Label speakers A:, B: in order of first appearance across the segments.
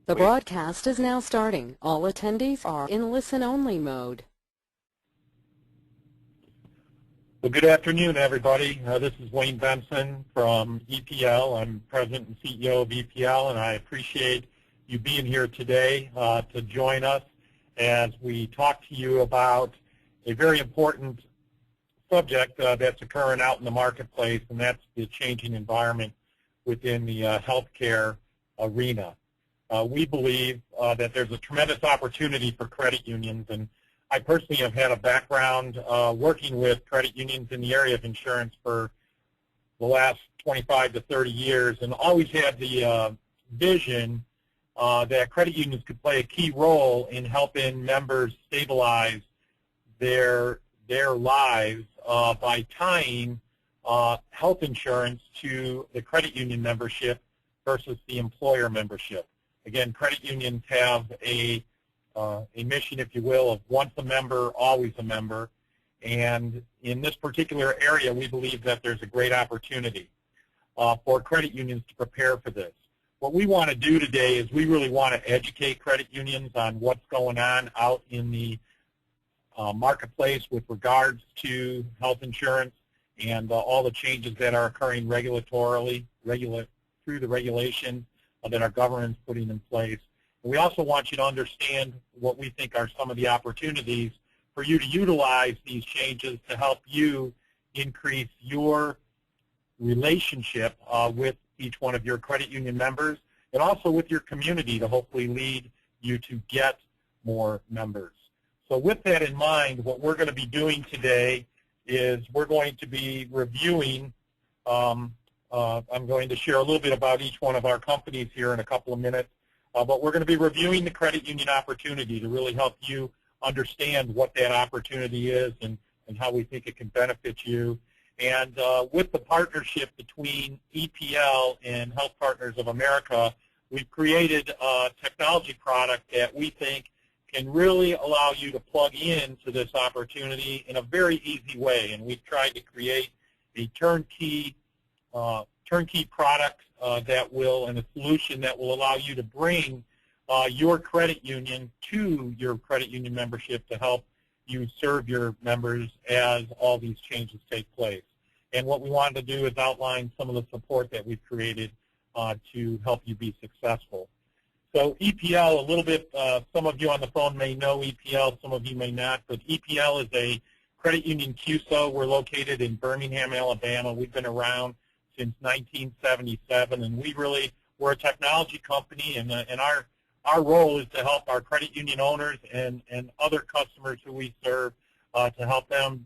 A: The broadcast is now starting. All attendees are in listen-only mode.
B: Well, good afternoon, everybody. This is Wayne Benson from EPL. I'm President and CEO of EPL, and I appreciate you being here today to join us as we talk to you about a very important subject that's occurring out in the marketplace, and that's the changing environment within the healthcare arena. We believe that there's a tremendous opportunity for credit unions, and I personally have had a background working with credit unions in the area of insurance for the last 25 to 30 years, and always had the vision that credit unions could play a key role in helping members stabilize their lives by tying health insurance to the credit union membership versus the employer membership. Again, credit unions have a mission, if you will, of once a member, always a member. And in this particular area, we believe that there's a great opportunity for credit unions to prepare for this. What we want to do today is we really want to educate credit unions on what's going on out in the marketplace with regards to health insurance and all the changes that are occurring regulatorily, through the regulations that our government's putting in place. And we also want you to understand what we think are some of the opportunities for you to utilize these changes to help you increase your relationship with each one of your credit union members, and also with your community to hopefully lead you to get more members. So with that in mind, what we're going to be doing today is we're going to be reviewing, I'm going to share a little bit about each one of our companies here in a couple of minutes, but we're going to be reviewing the credit union opportunity to really help you understand what that opportunity is and how we think it can benefit you. And with the partnership between EPL and Health Partners of America, we've created a technology product that we think can really allow you to plug into this opportunity in a very easy way. And we've tried to create a turnkey product that will, and a solution that will allow you to bring your credit union to your credit union membership to help you serve your members as all these changes take place. And what we wanted to do is outline some of the support that we've created to help you be successful. So EPL, a little bit, some of you on the phone may know EPL, some of you may not, but EPL is a credit union QSO. We're located in Birmingham, Alabama. We've been around since 1977, and we're a technology company, and our role is to help our credit union owners and other customers who we serve to help them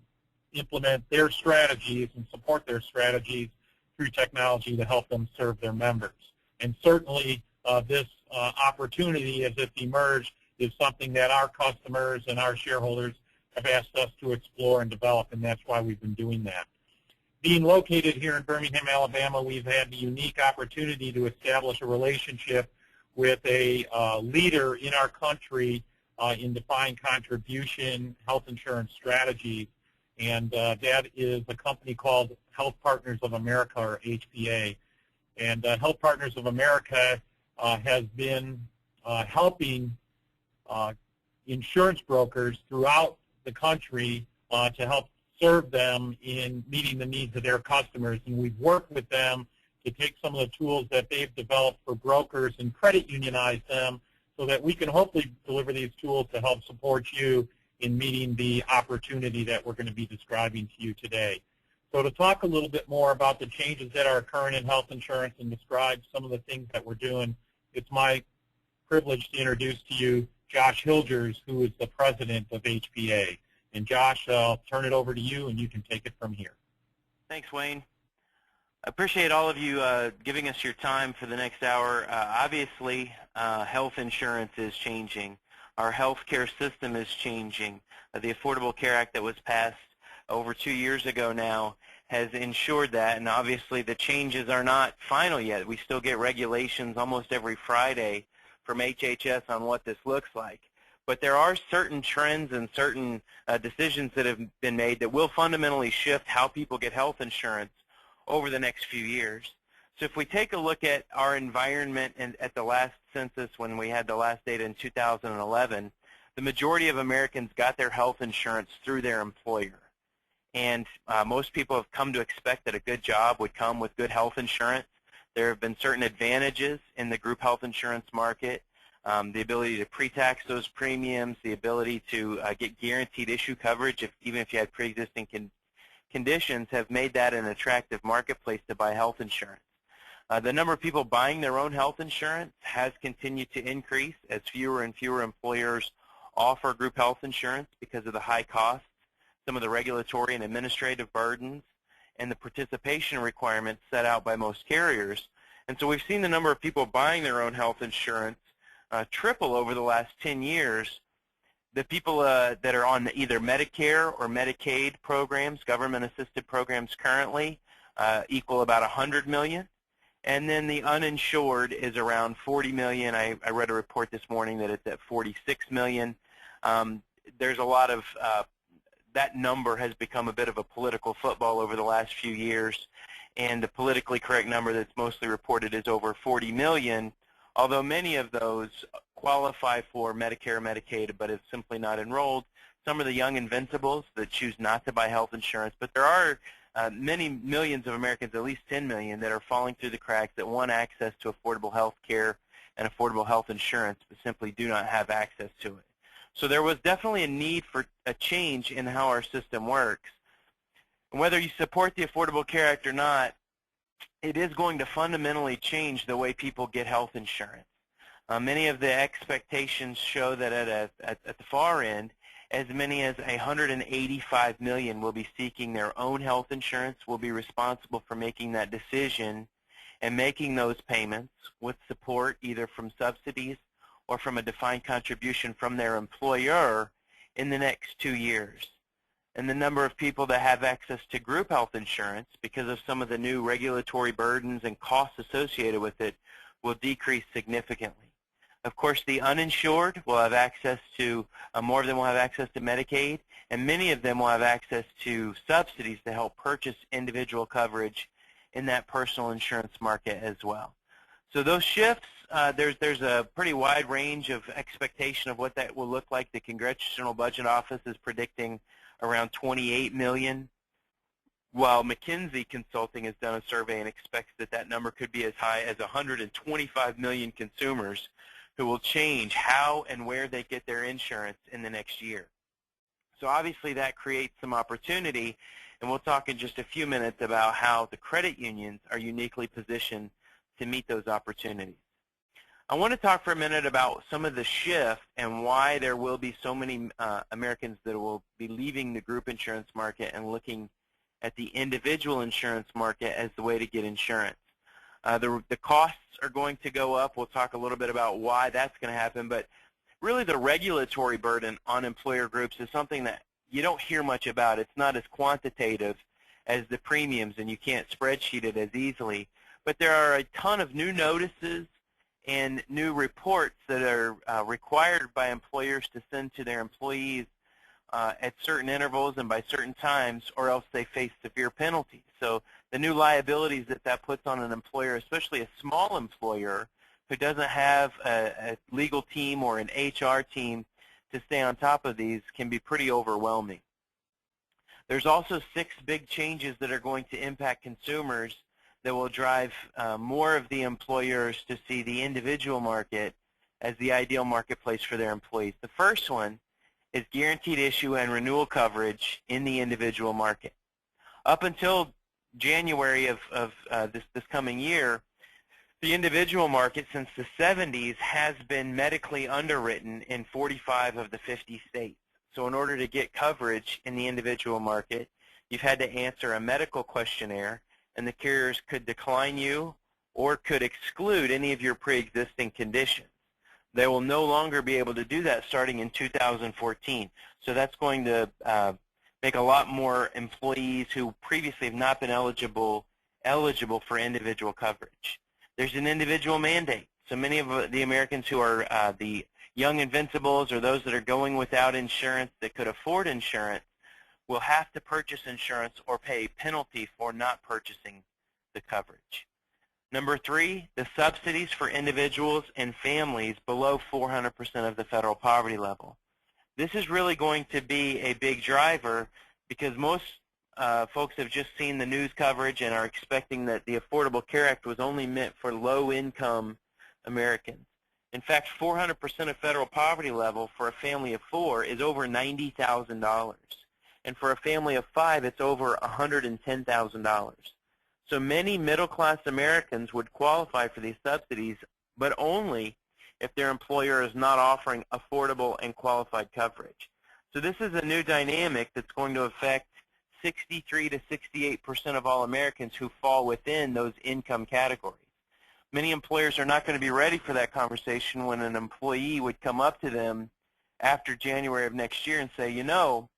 B: implement their strategies and support their strategies through technology to help them serve their members. And certainly this opportunity as it's emerged is something that our customers and our shareholders have asked us to explore and develop, and that's why we've been doing that. Being located here in Birmingham, Alabama, we've had the unique opportunity to establish a relationship with a leader in our country in defined contribution health insurance strategies, and that is a company called Health Partners of America, or HPA. And Health Partners of America has been helping insurance brokers throughout the country to help serve them in meeting the needs of their customers. And we've worked with them to take some of the tools that they've developed for brokers and credit unionize them so that we can hopefully deliver these tools to help support you in meeting the opportunity that we're going to be describing to you today. So to talk a little bit more about the changes that are occurring in health insurance and describe some of the things that we're doing, it's my privilege to introduce to you Josh Hilgers, who is the president of HPA. And Josh, I'll turn it over to you, and you can take it from here.
C: Thanks, Wayne. I appreciate all of you giving us your time for the next hour. Obviously, health insurance is changing. Our healthcare system is changing. The Affordable Care Act that was passed over 2 years ago now has ensured that, and obviously the changes are not final yet. We still get regulations almost every Friday from HHS on what this looks like. But there are certain trends and certain decisions that have been made that will fundamentally shift how people get health insurance over the next few years. So if we take a look at our environment and at the last census when we had the last data in 2011, the majority of Americans got their health insurance through their employer. And most people have come to expect that a good job would come with good health insurance. There have been certain advantages in the group health insurance market, the ability to pre-tax those premiums, the ability to get guaranteed issue coverage even if you had pre-existing conditions have made that an attractive marketplace to buy health insurance. The number of people buying their own health insurance has continued to increase as fewer and fewer employers offer group health insurance because of the high costs, some of the regulatory and administrative burdens, and the participation requirements set out by most carriers. And so we've seen the number of people buying their own health insurance triple over the last 10 years. The people that are on either Medicare or Medicaid programs, government-assisted programs currently, equal about 100 million. And then the uninsured is around 40 million. I read a report this morning that it's at 46 million. There's a lot of, that number has become a bit of a political football over the last few years. And the politically correct number that's mostly reported is over 40 million, although many of those qualify for Medicare or Medicaid but have simply not enrolled. Some are the young invincibles that choose not to buy health insurance, but there are many millions of Americans, at least 10 million, that are falling through the cracks that want access to affordable health care and affordable health insurance but simply do not have access to it. So there was definitely a need for a change in how our system works. And whether you support the Affordable Care Act or not, it is going to fundamentally change the way people get health insurance. Many of the expectations show that at the far end, as many as 185 million will be seeking their own health insurance, will be responsible for making that decision and making those payments with support either from subsidies or from a defined contribution from their employer in the next 2 years. And the number of people that have access to group health insurance because of some of the new regulatory burdens and costs associated with it will decrease significantly. Of course, the uninsured will have access to, more of them will have access to Medicaid, and many of them will have access to subsidies to help purchase individual coverage in that personal insurance market as well. So those shifts, there's a pretty wide range of expectation of what that will look like. The Congressional Budget Office is predicting around 28 million, while McKinsey Consulting has done a survey and expects that that number could be as high as 125 million consumers who will change how and where they get their insurance in the next year. So obviously that creates some opportunity, and we'll talk in just a few minutes about how the credit unions are uniquely positioned to meet those opportunities. I want to talk for a minute about some of the shift and why there will be so many Americans that will be leaving the group insurance market and looking at the individual insurance market as the way to get insurance. The costs are going to go up. We'll talk a little bit about why that's going to happen, but really the regulatory burden on employer groups is something that you don't hear much about. It's not as quantitative as the premiums, and you can't spreadsheet it as easily. But there are a ton of new notices and new reports that are required by employers to send to their employees at certain intervals and by certain times, or else they face severe penalties. So the new liabilities that puts on an employer, especially a small employer who doesn't have a legal team or an HR team to stay on top of these, can be pretty overwhelming. There's also 6 big changes that are going to impact consumers that will drive more of the employers to see the individual market as the ideal marketplace for their employees. The first one is guaranteed issue and renewal coverage in the individual market. Up until January of this coming year, the individual market since the 70s has been medically underwritten in 45 of the 50 states. So in order to get coverage in the individual market, you've had to answer a medical questionnaire, and the carriers could decline you or could exclude any of your pre-existing conditions. They will no longer be able to do that starting in 2014. So that's going to make a lot more employees who previously have not been eligible for individual coverage. There's an individual mandate. So many of the Americans who are the young invincibles or those that are going without insurance that could afford insurance will have to purchase insurance or pay a penalty for not purchasing the coverage. Number 3, the subsidies for individuals and families below 400% of the federal poverty level. This is really going to be a big driver because most folks have just seen the news coverage and are expecting that the Affordable Care Act was only meant for low-income Americans. In fact, 400% of federal poverty level for a family of 4 is over $90,000. And for a family of 5, it's over $110,000. So many middle-class Americans would qualify for these subsidies, but only if their employer is not offering affordable and qualified coverage. So this is a new dynamic that's going to affect 63 to 68% of all Americans who fall within those income categories. Many employers are not going to be ready for that conversation when an employee would come up to them after January of next year and say, you know,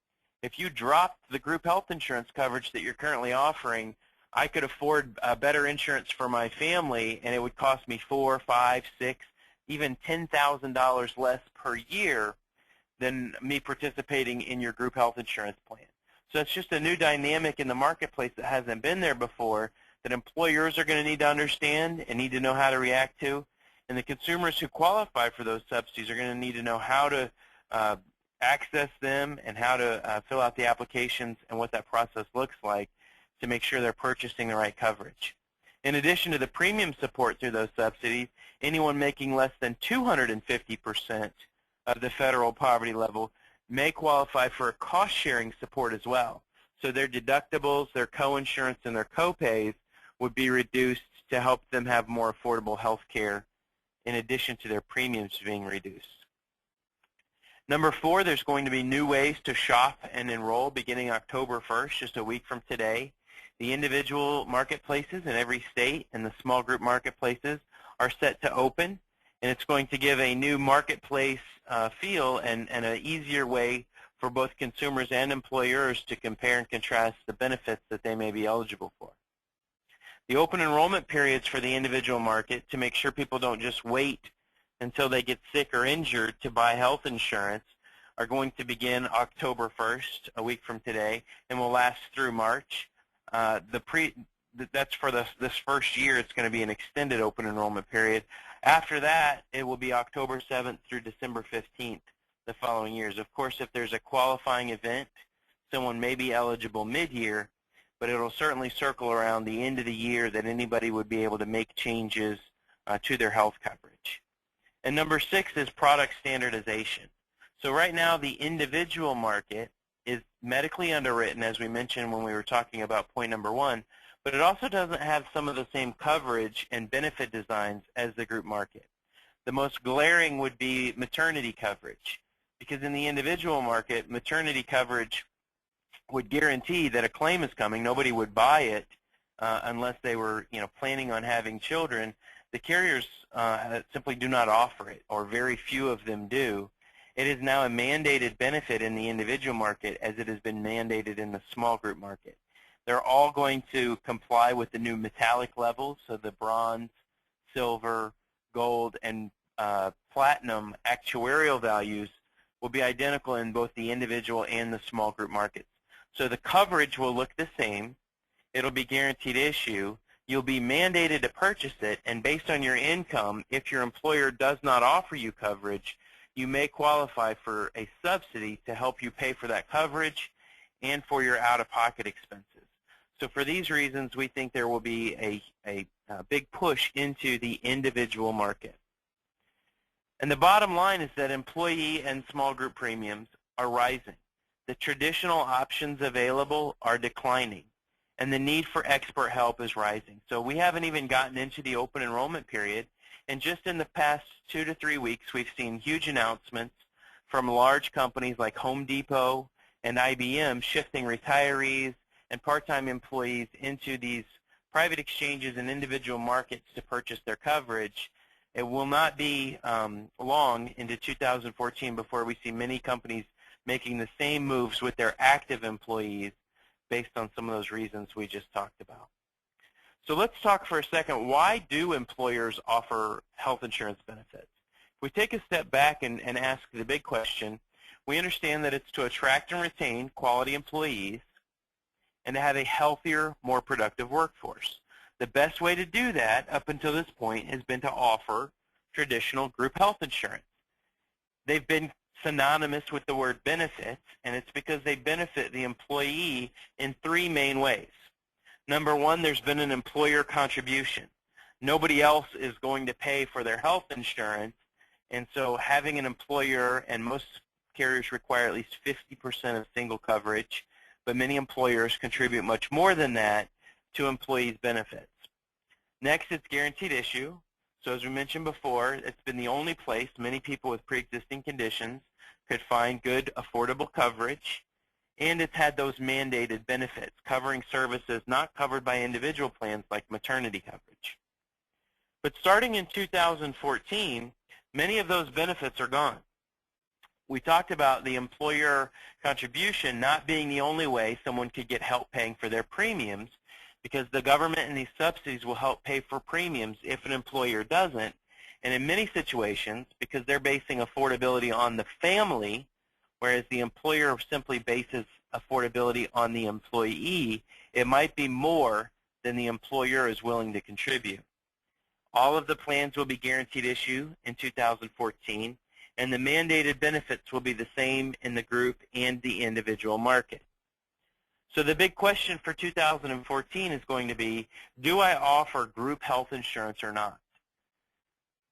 C: if you dropped the group health insurance coverage that you're currently offering, I could afford better insurance for my family, and it would cost me $4, $5, $6, even $10,000 less per year than me participating in your group health insurance plan. So it's just a new dynamic in the marketplace that hasn't been there before that employers are going to need to understand and need to know how to react to. And the consumers who qualify for those subsidies are going to need to know how to access them and how to fill out the applications and what that process looks like to make sure they're purchasing the right coverage. In addition to the premium support through those subsidies, anyone making less than 250% of the federal poverty level may qualify for a cost-sharing support as well. So their deductibles, their co-insurance, and their co-pays would be reduced to help them have more affordable health care in addition to their premiums being reduced. Number 4, there's going to be new ways to shop and enroll beginning October 1st, just a week from today. The individual marketplaces in every state and the small group marketplaces are set to open, and it's going to give a new marketplace feel and an easier way for both consumers and employers to compare and contrast the benefits that they may be eligible for. The open enrollment periods for the individual market to make sure people don't just wait until they get sick or injured to buy health insurance are going to begin October 1st, a week from today, and will last through March. That's for this first year. It's going to be an extended open enrollment period. After that, it will be October 7th through December 15th the following years. Of course, if there's a qualifying event, someone may be eligible mid-year, but it will certainly circle around the end of the year that anybody would be able to make changes to their health coverage. And number 6 is product standardization. So right now, the individual market is medically underwritten, as we mentioned when we were talking about point number 1, but it also doesn't have some of the same coverage and benefit designs as the group market. The most glaring would be maternity coverage, because in the individual market, maternity coverage would guarantee that a claim is coming. Nobody would buy it unless they were, planning on having children. The carriers simply do not offer it, or very few of them do. It is now a mandated benefit in the individual market as it has been mandated in the small group market. They're all going to comply with the new metallic levels, so the bronze, silver, gold, and platinum actuarial values will be identical in both the individual and the small group markets. So the coverage will look the same. It'll be guaranteed issue. You'll be mandated to purchase it, and based on your income, if your employer does not offer you coverage, you may qualify for a subsidy to help you pay for that coverage and for your out-of-pocket expenses. So for these reasons, we think there will be a big push into the individual market. And the bottom line is that employee and small group premiums are rising. The traditional options available are declining, and the need for expert help is rising. So we haven't even gotten into the open enrollment period, and just in the past 2 to 3 weeks, we've seen huge announcements from large companies like Home Depot and IBM shifting retirees and part-time employees into these private exchanges and individual markets to purchase their coverage. It will not be long into 2014 before we see many companies making the same moves with their active employees based on some of those reasons we just talked about. So let's talk for a second, why do employers offer health insurance benefits? If we take a step back and ask the big question, we understand that it's to attract and retain quality employees and to have a healthier, more productive workforce. The best way to do that up until this point has been to offer traditional group health insurance. They've been synonymous with the word benefits, and it's because they benefit the employee in three main ways. Number one, there's been an employer contribution. Nobody else is going to pay for their health insurance, and so having an employer, and most carriers require at least 50% of single coverage, but many employers contribute much more than that to employees' benefits. Next, it's guaranteed issue. So as we mentioned before, it's been the only place many people with pre-existing conditions could find good, affordable coverage, and it's had those mandated benefits, covering services not covered by individual plans like maternity coverage. But starting in 2014, many of those benefits are gone. We talked about the employer contribution not being the only way someone could get help paying for their premiums, because the government and these subsidies will help pay for premiums if an employer doesn't. And in many situations, because they're basing affordability on the family, whereas the employer simply bases affordability on the employee, it might be more than the employer is willing to contribute. All of the plans will be guaranteed issue in 2014, and the mandated benefits will be the same in the group and the individual market. So the big question for 2014 is going to be, do I offer group health insurance or not?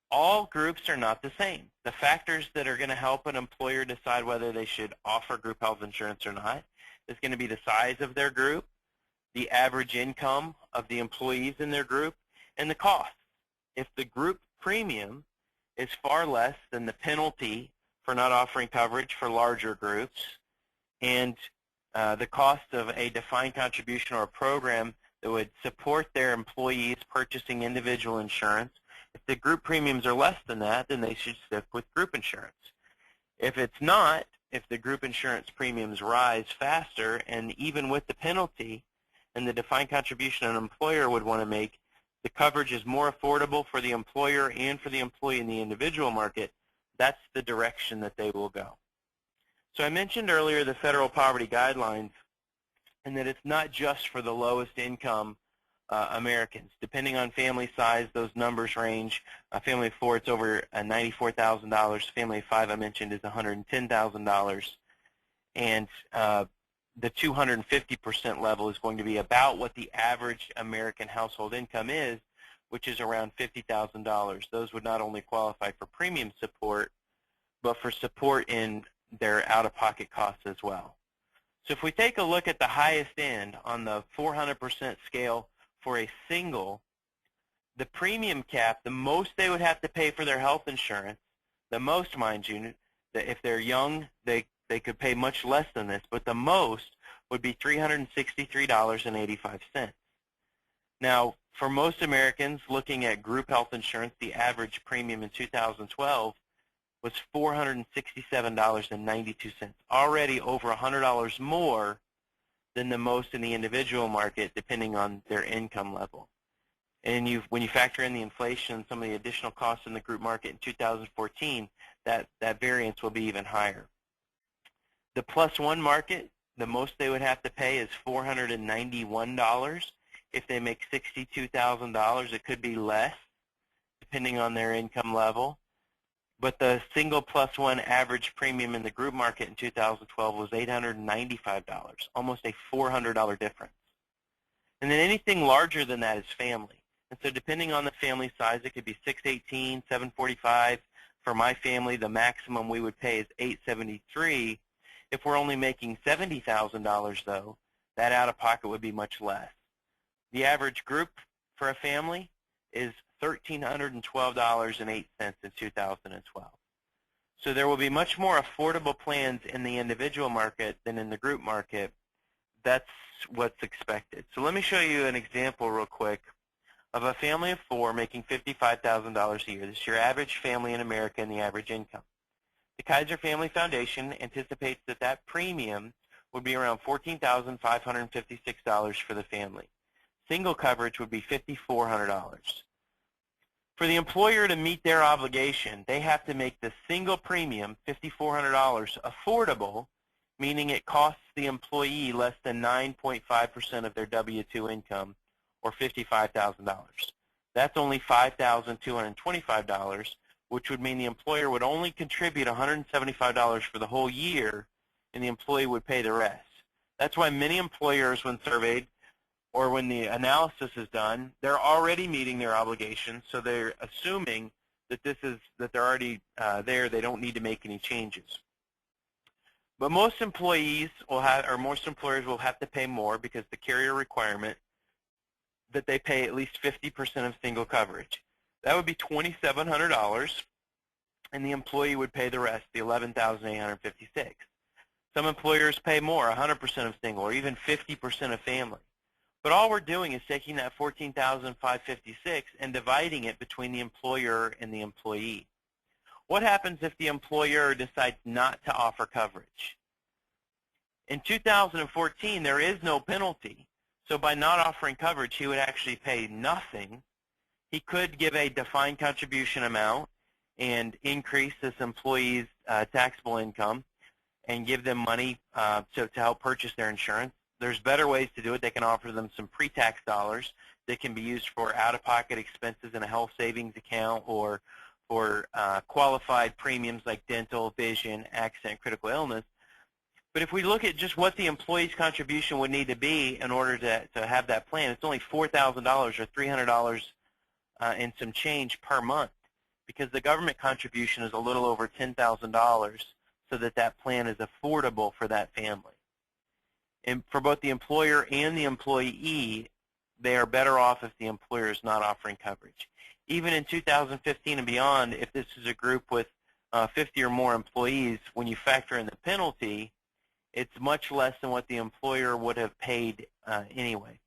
C: All groups are not the same. The factors that are going to help an employer decide whether they should offer group health insurance or not is going to be the size of their group, the average income of the employees in their group, and the cost. If the group premium is far less than the penalty for not offering coverage for larger groups, and the cost of a defined contribution or a program that would support their employees purchasing individual insurance, if the group premiums are less than that, then they should stick with group insurance. If it's not, if the group insurance premiums rise faster, and even with the penalty and the defined contribution an employer would want to make, the coverage is more affordable for the employer and for the employee in the individual market, that's the direction that they will go. So I mentioned earlier the federal poverty guidelines, and that it's not just for the lowest income Americans. Depending on family size, those numbers range. A family of 4, it's over $94,000. Family of 5, I mentioned, is $110,000. And the 250% level is going to be about what the average American household income is, which is around $50,000. Those would not only qualify for premium support, but for support in their out-of-pocket costs as well. So if we take a look at the highest end on the 400% scale for a single, the premium cap, the most they would have to pay for their health insurance, the most, mind you, that if they're young, they could pay much less than this, but the most would be $363.85. Now, for most Americans looking at group health insurance, the average premium in 2012 was $467.92, already over $100 more than the most in the individual market, depending on their income level. And when you factor in the inflation and some of the additional costs in the group market in 2014, that variance will be even higher. The plus one market, the most they would have to pay is $491. If they make $62,000, it could be less, depending on their income level. But the single plus one average premium in the group market in 2012 was $895, almost a $400 difference. And then anything larger than that is family. And so depending on the family size, it could be $618, $745. For my family, the maximum we would pay is $873. If we're only making $70,000, though, that out-of-pocket would be much less. The average group for a family is $1,312.08 in 2012. So there will be much more affordable plans in the individual market than in the group market. That's what's expected. So let me show you an example real quick of a family of 4 making $55,000 a year. This is your average family in America and the average income. The Kaiser Family Foundation anticipates that that premium would be around $14,556 for the family. Single coverage would be $5,400. For the employer to meet their obligation, they have to make the single premium, $5,400, affordable, meaning it costs the employee less than 9.5% of their W-2 income, or $55,000. That's only $5,225, which would mean the employer would only contribute $175 for the whole year, and the employee would pay the rest. That's why many employers, when surveyed or when the analysis is done, they're already meeting their obligations, so they're assuming that they're already there. They don't need to make any changes. But most employees will have, or most employers will have to pay more because the carrier requirement that they pay at least 50% of single coverage. That would be $2,700, and the employee would pay the rest, the $11,856. Some employers pay more, 100% of single, or even 50% of family. But all we're doing is taking that $14,556 and dividing it between the employer and the employee. What happens if the employer decides not to offer coverage? In 2014, there is no penalty. So by not offering coverage, he would actually pay nothing. He could give a defined contribution amount and increase this employee's taxable income and give them money to help purchase their insurance. There's better ways to do it. They can offer them some pre-tax dollars that can be used for out-of-pocket expenses in a health savings account or for qualified premiums like dental, vision, accident, critical illness. But if we look at just what the employee's contribution would need to be in order to have that plan, it's only $4,000 or $300 and some change per month, because the government contribution is a little over $10,000, so that plan is affordable for that family. And for both the employer and the employee, they are better off if the employer is not offering coverage. Even in 2015 and beyond, if this is a group with 50 or more employees, when you factor in the penalty, it's much less than what the employer would have paid anyway.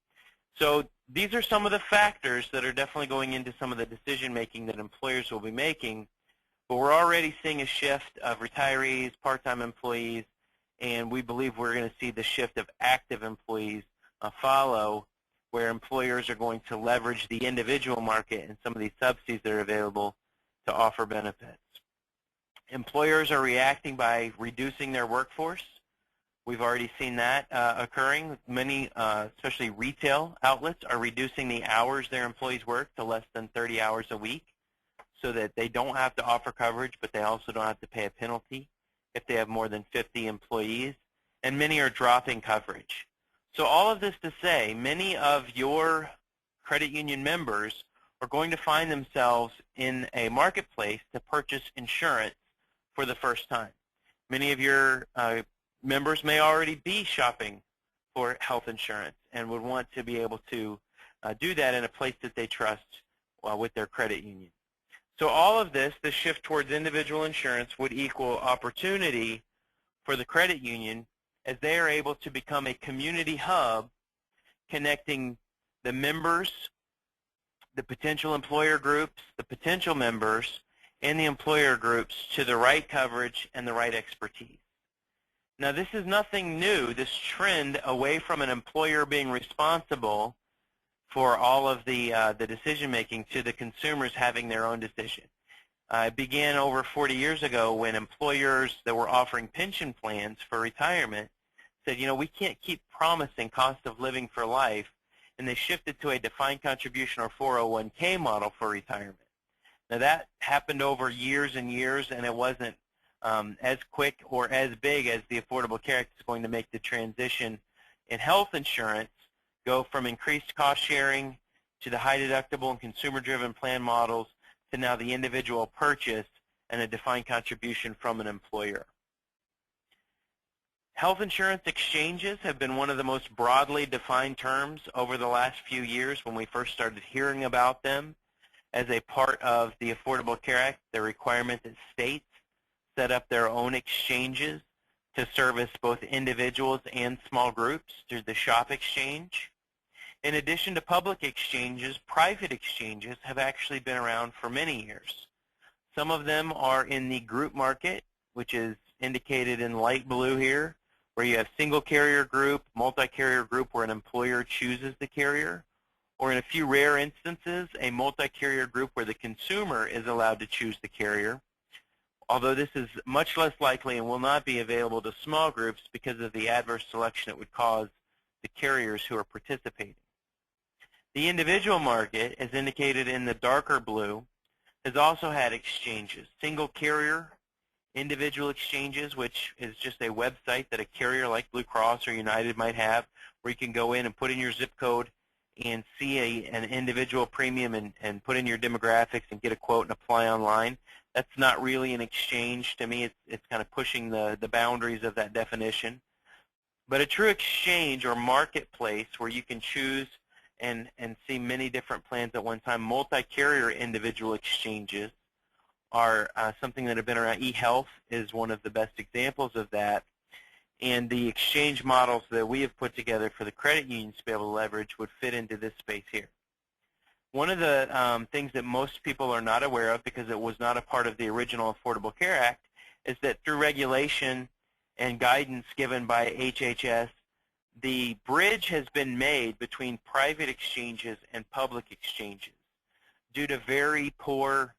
C: So these are some of the factors that are definitely going into some of the decision-making that employers will be making. But we're already seeing a shift of retirees, part-time employees, and we believe we're going to see the shift of active employees follow, where employers are going to leverage the individual market and some of these subsidies that are available to offer benefits. Employers are reacting by reducing their workforce. We've already seen that occurring. Many, especially retail outlets, are reducing the hours their employees work to less than 30 hours a week so that they don't have to offer coverage, but they also don't have to pay a penalty if they have more than 50 employees. And many are dropping coverage. So all of this to say, many of your credit union members are going to find themselves in a marketplace to purchase insurance for the first time. Many of your members may already be shopping for health insurance and would want to be able to do that in a place that they trust with their credit union. So all of this, the shift towards individual insurance, would equal opportunity for the credit union as they are able to become a community hub connecting the members, the potential employer groups, the potential members, and the employer groups to the right coverage and the right expertise. Now, this is nothing new, this trend away from an employer being responsible for all of the decision-making to the consumers having their own decision. It began over 40 years ago when employers that were offering pension plans for retirement said, you know, we can't keep promising cost of living for life, and they shifted to a defined contribution or 401k model for retirement. Now, that happened over years and years, and it wasn't as quick or as big as the Affordable Care Act is going to make the transition in health insurance go from increased cost sharing to the high deductible and consumer-driven plan models to now the individual purchase and a defined contribution from an employer. Health insurance exchanges have been one of the most broadly defined terms over the last few years when we first started hearing about them as a part of the Affordable Care Act, the requirement that states set up their own exchanges to service both individuals and small groups through the SHOP exchange. In addition to public exchanges, private exchanges have actually been around for many years. Some of them are in the group market, which is indicated in light blue here, where you have single carrier group, multi-carrier group where an employer chooses the carrier, or in a few rare instances, a multi-carrier group where the consumer is allowed to choose the carrier, although this is much less likely and will not be available to small groups because of the adverse selection it would cause the carriers who are participating. The individual market, as indicated in the darker blue, has also had exchanges. Single carrier individual exchanges, which is just a website that a carrier like Blue Cross or United might have, where you can go in and put in your zip code and see an individual premium and put in your demographics and get a quote and apply online. That's not really an exchange to me. It's kind of pushing the boundaries of that definition. But a true exchange or marketplace where you can choose and see many different plans at one time, multi-carrier individual exchanges are something that have been around. eHealth is one of the best examples of that. And the exchange models that we have put together for the credit unions to be able to leverage would fit into this space here. One of the things that most people are not aware of, because it was not a part of the original Affordable Care Act, is that through regulation and guidance given by HHS, the bridge has been made between private exchanges and public exchanges due to very poor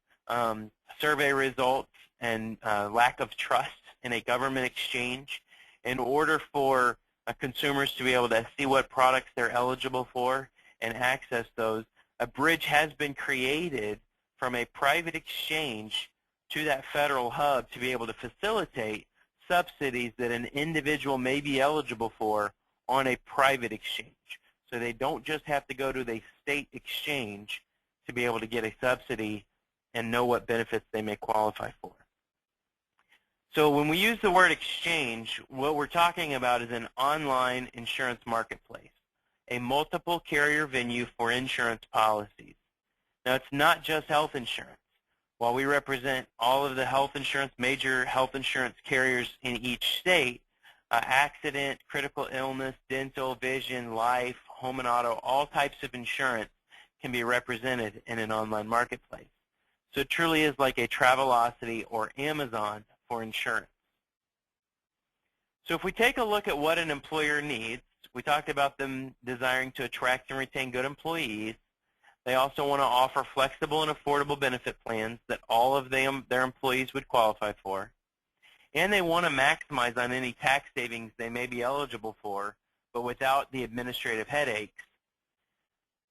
C: survey results and lack of trust in a government exchange. In order for consumers to be able to see what products they're eligible for and access those, a bridge has been created from a private exchange to that federal hub to be able to facilitate subsidies that an individual may be eligible for on a private exchange. So they don't just have to go to the state exchange to be able to get a subsidy and know what benefits they may qualify for. So when we use the word exchange, what we're talking about is an online insurance marketplace, a multiple carrier venue for insurance policies. Now, it's not just health insurance. While we represent all of the health insurance, major health insurance carriers in each state, accident, critical illness, dental, vision, life, home and auto, all types of insurance can be represented in an online marketplace. So it truly is like a Travelocity or Amazon for insurance. So if we take a look at what an employer needs, we talked about them desiring to attract and retain good employees. They also want to offer flexible and affordable benefit plans that all of their employees would qualify for. And they want to maximize on any tax savings they may be eligible for, but without the administrative headaches.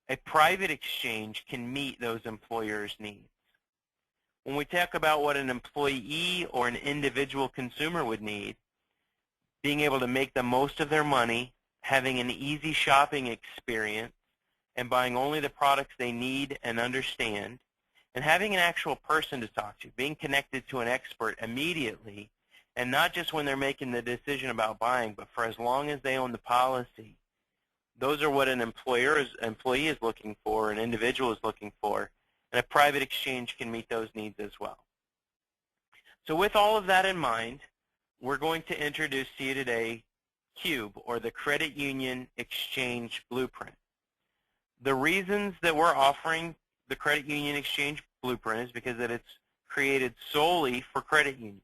C: A private exchange can meet those employers' needs. When we talk about what an employee or an individual consumer would need, being able to make the most of their money, having an easy shopping experience, and buying only the products they need and understand, and having an actual person to talk to, being connected to an expert immediately, and not just when they're making the decision about buying, but for as long as they own the policy. Those are what an employee is looking for, an individual is looking for, and a private exchange can meet those needs as well. So with all of that in mind, we're going to introduce to you today CUBE, or the Credit Union Exchange Blueprint. The reasons that we're offering the Credit Union Exchange Blueprint is because that it's created solely for credit unions.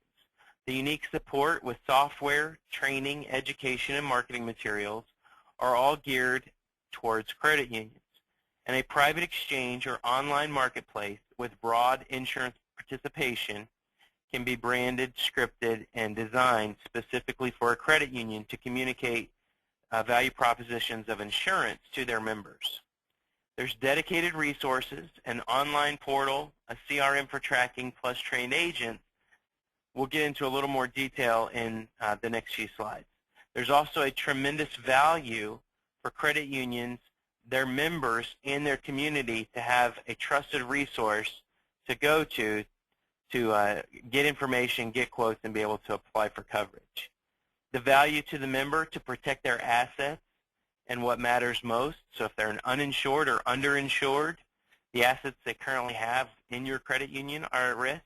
C: The unique support with software, training, education, and marketing materials are all geared towards credit unions. And a private exchange or online marketplace with broad insurance participation can be branded, scripted, and designed specifically for a credit union to communicate value propositions of insurance to their members. There's dedicated resources, an online portal, a CRM for tracking, plus trained agents. We'll get into a little more detail in the next few slides. There's also a tremendous value for credit unions, their members, and their community to have a trusted resource to go to get information, get quotes, and be able to apply for coverage. The value to the member to protect their assets and what matters most. So if they're an uninsured or underinsured, the assets they currently have in your credit union are at risk.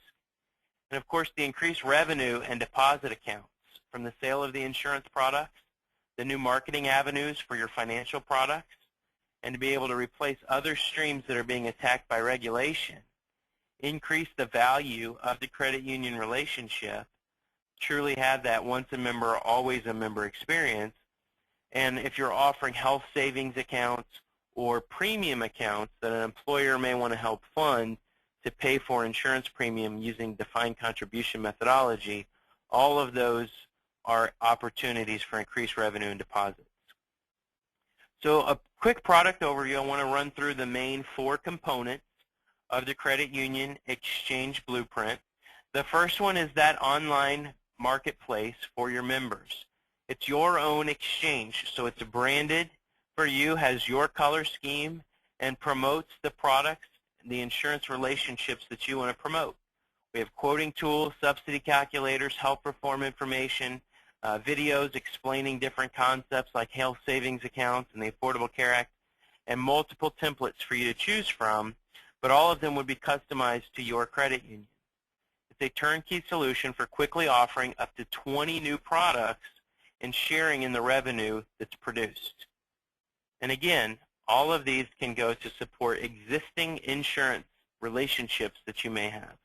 C: And of course, the increased revenue and deposit accounts from the sale of the insurance products, the new marketing avenues for your financial products, and to be able to replace other streams that are being attacked by regulation, increase the value of the credit union relationship, truly have that once a member, always a member experience. And if you're offering health savings accounts or premium accounts that an employer may want to help fund to pay for insurance premium using defined contribution methodology, all of those are opportunities for increased revenue and deposits. So a quick product overview. I want to run through the main 4 components of the Credit Union Exchange Blueprint. The first one is that online marketplace for your members. It's your own exchange, so it's branded for you, has your color scheme, and promotes the products, the insurance relationships that you want to promote. We have quoting tools, subsidy calculators, health reform information, videos explaining different concepts like health savings accounts and the Affordable Care Act, and multiple templates for you to choose from, but all of them would be customized to your credit union. It's a turnkey solution for quickly offering up to 20 new products and sharing in the revenue that's produced. And again, all of these can go to support existing insurance relationships that you may have.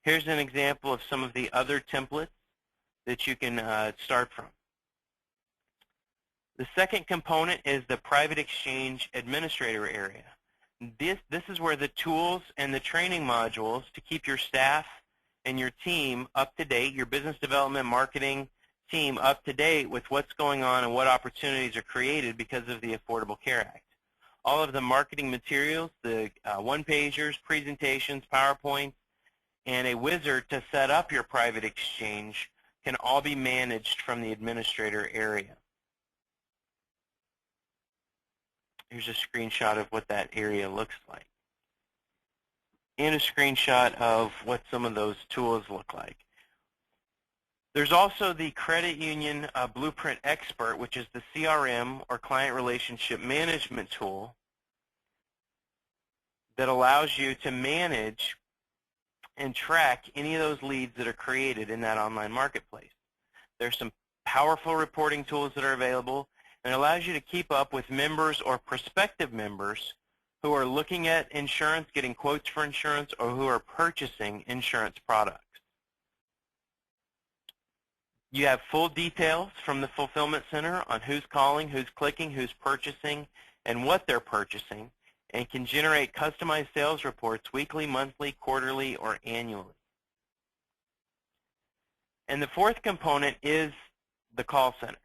C: Here's an example of some of the other templates that you can start from. The second component is the private exchange administrator area. This is where the tools and the training modules to keep your staff and your team up to date, your business development marketing team up to date with what's going on and what opportunities are created because of the Affordable Care Act. All of the marketing materials, the one-pagers, presentations, PowerPoints, and a wizard to set up your private exchange can all be managed from the administrator area. Here's a screenshot of what that area looks like, and a screenshot of what some of those tools look like. There's also the Credit Union Blueprint Expert, which is the CRM or Client Relationship Management tool that allows you to manage and track any of those leads that are created in that online marketplace. There's some powerful reporting tools that are available, and it allows you to keep up with members or prospective members who are looking at insurance, getting quotes for insurance, or who are purchasing insurance products. You have full details from the Fulfillment Center on who's calling, who's clicking, who's purchasing, and what they're purchasing, and can generate customized sales reports weekly, monthly, quarterly, or annually. And the fourth component is the call center.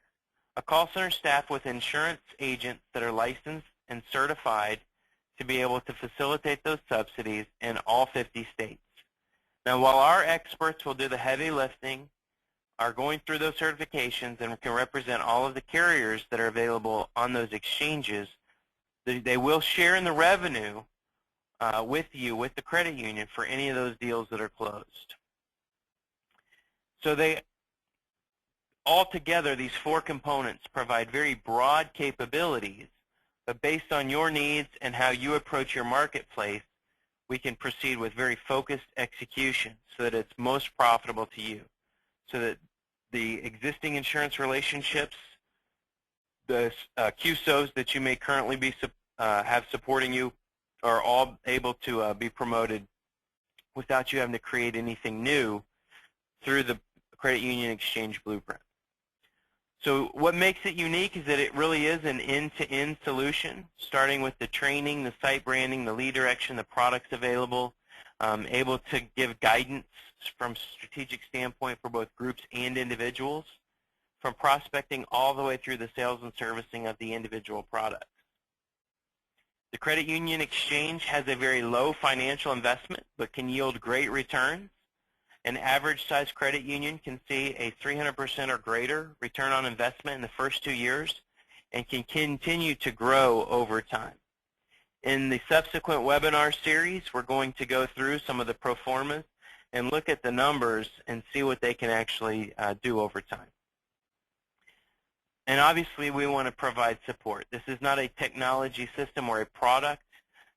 C: A call center staffed with insurance agents that are licensed and certified to be able to facilitate those subsidies in all 50 states. Now, while our experts will do the heavy lifting, are going through those certifications, and can represent all of the carriers that are available on those exchanges, they will share in the revenue with you, with the credit union, for any of those deals that are closed. So altogether, these 4 components provide very broad capabilities, but based on your needs and how you approach your marketplace, we can proceed with very focused execution so that it's most profitable to you, so that the existing insurance relationships, the QSOs that you may currently have supporting you, are all able to be promoted without you having to create anything new through the Credit Union Exchange Blueprint. So what makes it unique is that it really is an end-to-end solution, starting with the training, the site branding, the lead direction, the products available, able to give guidance from a strategic standpoint for both groups and individuals, from prospecting all the way through the sales and servicing of the individual products. The Credit Union Exchange has a very low financial investment, but can yield great returns. An average size credit union can see a 300% or greater return on investment in the first 2 years, and can continue to grow over time. In the subsequent webinar series, we're going to go through some of the pro formas and look at the numbers and see what they can actually do over time. And obviously, we want to provide support. This is not a technology system or a product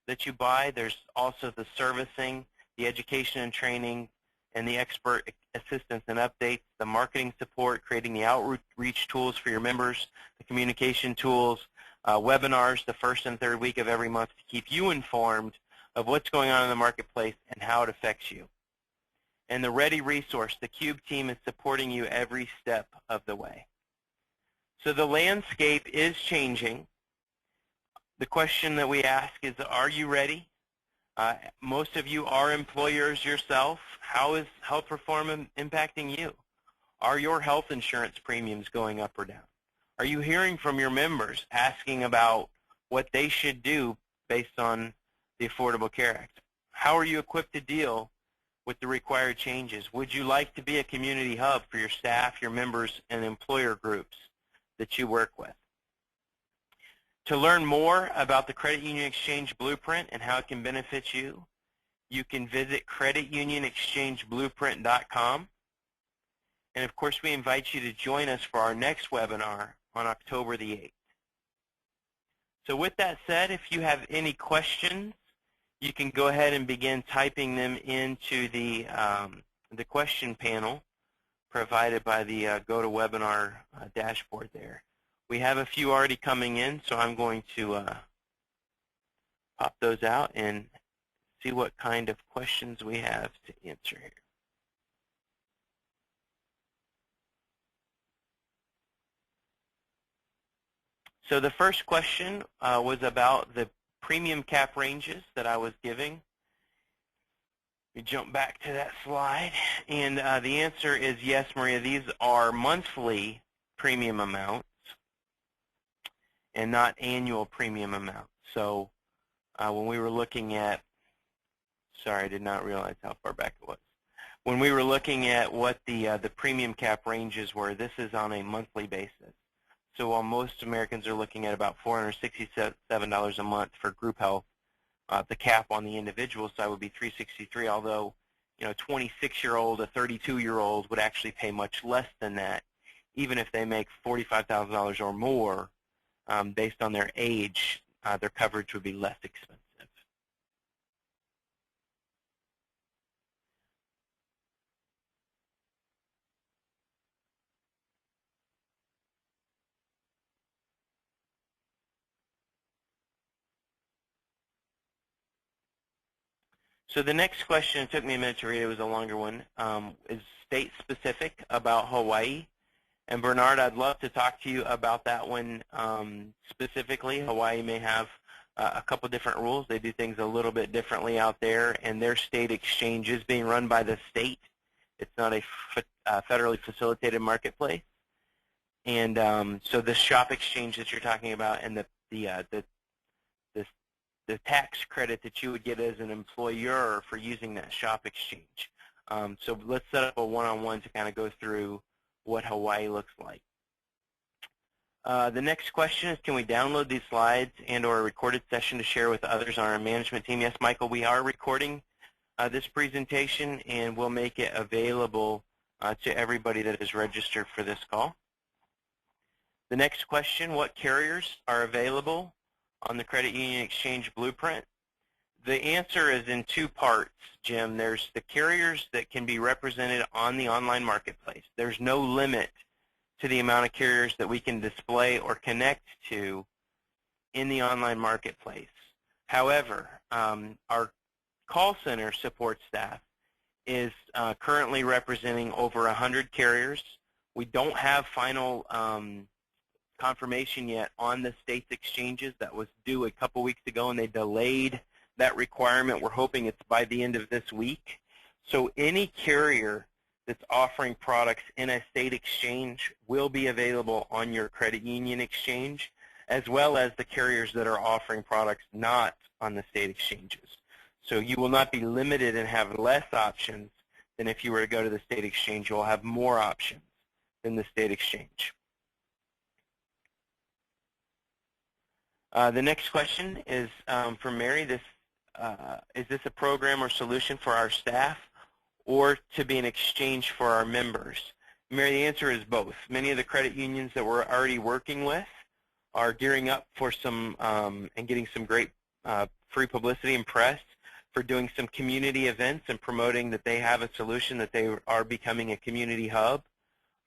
C: that you buy. There's also the servicing, the education and training, and the expert assistance and updates, the marketing support, creating the outreach tools for your members, the communication tools, webinars the first and third week of every month to keep you informed of what's going on in the marketplace and how it affects you. And the Ready resource, the CUBE team is supporting you every step of the way. So the landscape is changing. The question that we ask is, are you ready? Most of you are employers yourself. How is health reform impacting you? Are your health insurance premiums going up or down? Are you hearing from your members asking about what they should do based on the Affordable Care Act? How are you equipped to deal with the required changes? Would you like to be a community hub for your staff, your members, and employer groups that you work with? To learn more about the Credit Union Exchange Blueprint and how it can benefit you, you can visit creditunionexchangeblueprint.com. And of course, we invite you to join us for our next webinar on October the 8th. So with that said, if you have any questions, you can go ahead and begin typing them into the question panel provided by the GoToWebinar dashboard there. We have a few already coming in, so I'm going to pop those out and see what kind of questions we have to answer here. So the first question was about the premium cap ranges that I was giving. We jump back to that slide, and the answer is yes, Maria. These are monthly premium amounts and not annual premium amounts. So when we were looking at, sorry, I did not realize how far back it was. When we were looking at what the premium cap ranges were, this is on a monthly basis. So while most Americans are looking at about $467 a month for group health, the cap on the individual side would be $363. Although, you know, a 26-year-old, a 32-year-old would actually pay much less than that, even if they make $45,000 or more. Based on their age, their coverage would be less expensive. So the next question, it took me a minute to read, it was a longer one, is state-specific about Hawaii. And Bernard, I'd love to talk to you about that one specifically. Hawaii may have a couple different rules. They do things a little bit differently out there, and their state exchange is being run by the state. It's not a federally facilitated marketplace. And so the shop exchange that you're talking about and the tax credit that you would get as an employer for using that shop exchange. So let's set up a one-on-one to kind of go through what Hawaii looks like. The next question is, can we download these slides and or a recorded session to share with others on our management team? Yes, Michael, we are recording this presentation, and we'll make it available to everybody that is registered for this call. The next question, what carriers are available on the Credit Union Exchange Blueprint? The answer is in two parts, Jim. There's the carriers that can be represented on the online marketplace. There's no limit to the amount of carriers that we can display or connect to in the online marketplace. However, our call center support staff is currently representing over 100 carriers. We don't have final confirmation yet on the state's exchanges. That was due a couple weeks ago, and they delayed that requirement. We're hoping it's by the end of this week. So any carrier that's offering products in a state exchange will be available on your credit union exchange, as well as the carriers that are offering products not on the state exchanges. So you will not be limited and have less options than if you were to go to the state exchange. You will have more options than the state exchange. The next question is from Mary. Is this a program or solution for our staff or to be an exchange for our members? Mary, the answer is both. Many of the credit unions that we're already working with are gearing up for some and getting some great free publicity and press for doing some community events and promoting that they have a solution, that they are becoming a community hub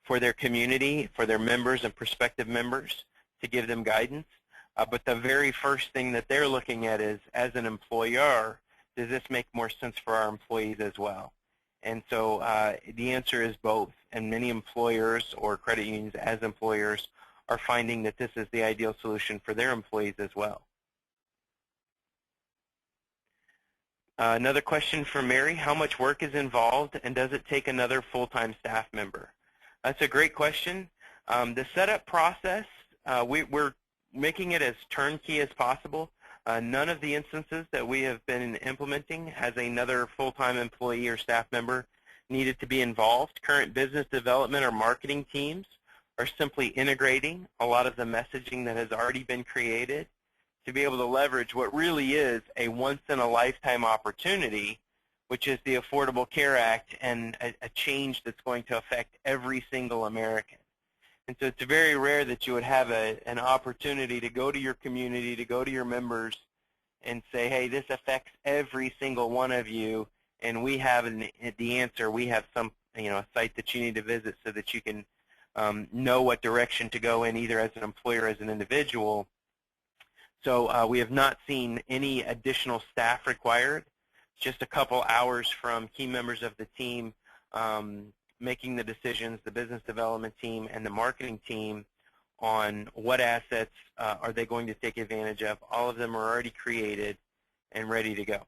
C: for their community, for their members and prospective members to give them guidance. But the very first thing that they're looking at is, as an employer, does this make more sense for our employees as well? And so the answer is both. And many employers or credit unions as employers are finding that this is the ideal solution for their employees as well. Another question from Mary, how much work is involved and does it take another full-time staff member? That's a great question. The setup process we're making it as turnkey as possible. None of the instances that we have been implementing has another full-time employee or staff member needed to be involved. Current business development or marketing teams are simply integrating a lot of the messaging that has already been created to be able to leverage what really is a once-in-a-lifetime opportunity, which is the Affordable Care Act, and a change that's going to affect every single American. And so it's very rare that you would have an opportunity to go to your community, to go to your members and say, hey, this affects every single one of you, and we have the answer. We have some, a site that you need to visit so that you can know what direction to go in, either as an employer or as an individual. So we have not seen any additional staff required, just a couple hours from key members of the team making the decisions, the business development team and the marketing team, on what assets are they going to take advantage of. All of them are already created and ready to go.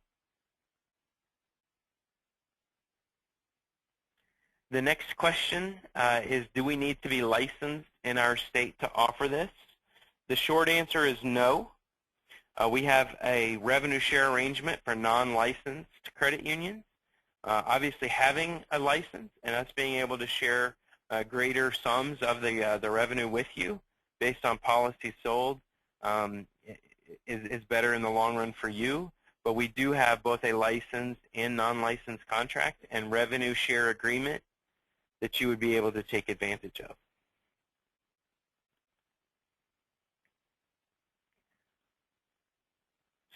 C: The next question is, do we need to be licensed in our state to offer this? The short answer is no. We have a revenue share arrangement for non-licensed credit unions. Obviously, having a license and us being able to share greater sums of the revenue with you based on policies sold is better in the long run for you. But we do have both a licensed and non-licensed contract and revenue share agreement that you would be able to take advantage of.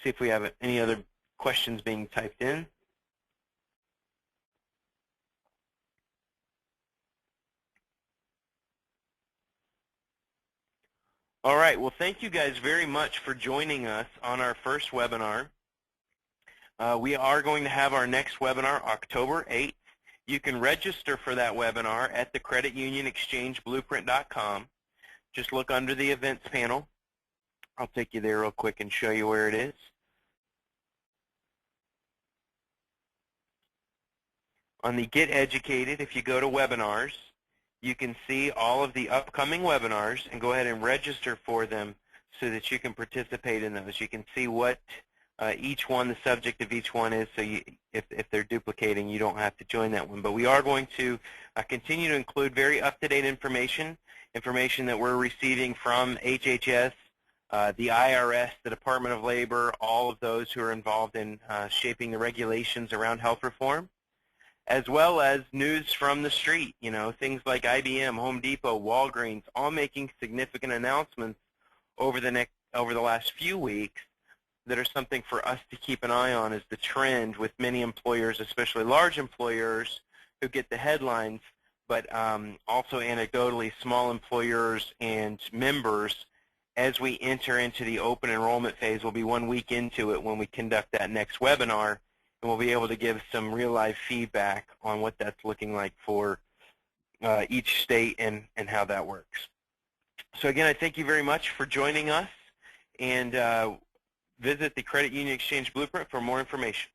C: See if we have any other questions being typed in. All right, well, thank you guys very much for joining us on our first webinar. We are going to have our next webinar October 8th. You can register for that webinar at the creditunionexchangeblueprint.com. Just look under the events panel. I'll take you there real quick and show you where it is. On the Get Educated, if you go to webinars, you can see all of the upcoming webinars and go ahead and register for them so that you can participate in those. You can see what each one, the subject of each one is, so if they're duplicating, you don't have to join that one. But we are going to continue to include very up-to-date information that we're receiving from HHS, the IRS, the Department of Labor, all of those who are involved in shaping the regulations around health reform, as well as news from the street, things like IBM, Home Depot, Walgreens, all making significant announcements over the last few weeks that are something for us to keep an eye on, as the trend with many employers, especially large employers who get the headlines, but also anecdotally small employers and members. As we enter into the open enrollment phase, we'll be 1 week into it when we conduct that next webinar, and we'll be able to give some real live feedback on what that's looking like for each state and how that works. So again, I thank you very much for joining us, and visit the Credit Union Exchange Blueprint for more information.